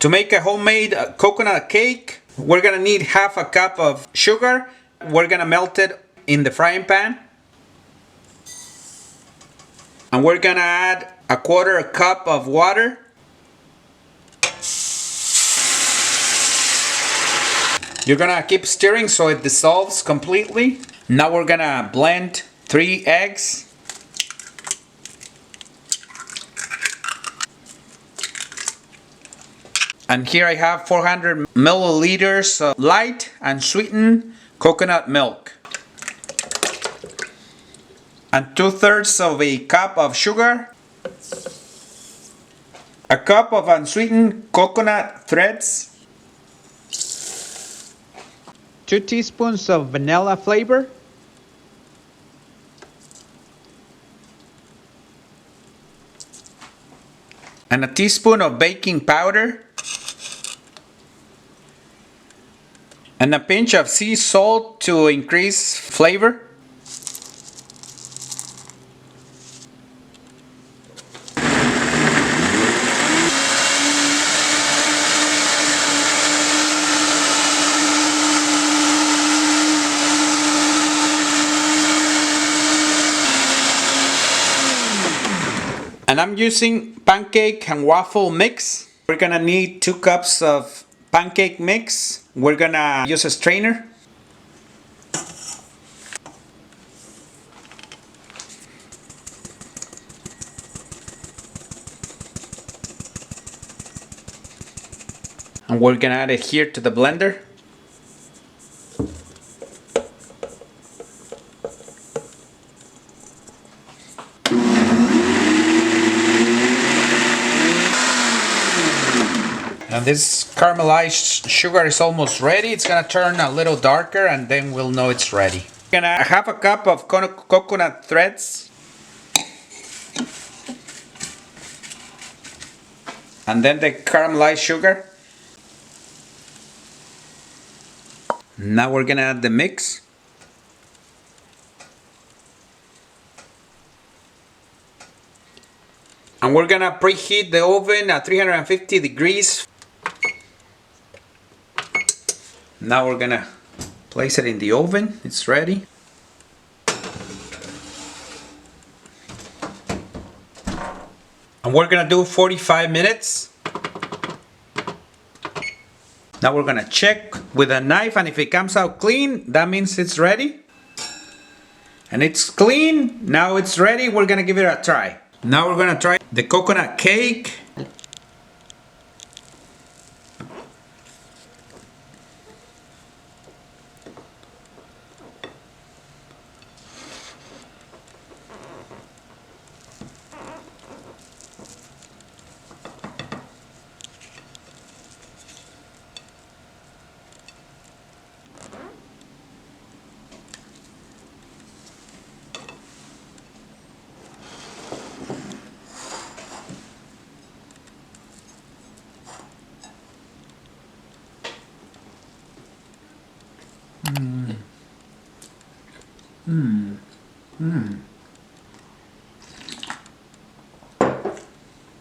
To make a homemade coconut cake, we're gonna need half a cup of sugar. We're gonna melt it in the frying pan. And we're gonna add a quarter cup of water. You're gonna keep stirring so it dissolves completely. Now we're gonna blend 3 eggs. And here I have 400 milliliters of light and sweetened coconut milk. And 2/3 of a cup of sugar. A cup of unsweetened coconut threads. 2 teaspoons of vanilla flavor. And a teaspoon of baking powder. And a pinch of sea salt to increase flavor. And I'm using pancake and waffle mix. We're gonna need 2 cups of pancake mix. We're gonna use a strainer. And we're gonna add it here to the blender. And this caramelized sugar is almost ready. It's gonna turn a little darker and then we'll know it's ready. I'm gonna have a cup of coconut threads. And then the caramelized sugar. Now we're gonna add the mix. And we're gonna preheat the oven at 350 degrees. Now we're gonna place it in the oven. It's ready. And we're gonna do 45 minutes. Now we're gonna check with a knife, and if it comes out clean, that means it's ready. And it's clean. Now it's ready. We're gonna give it a try. Now we're gonna try the coconut cake.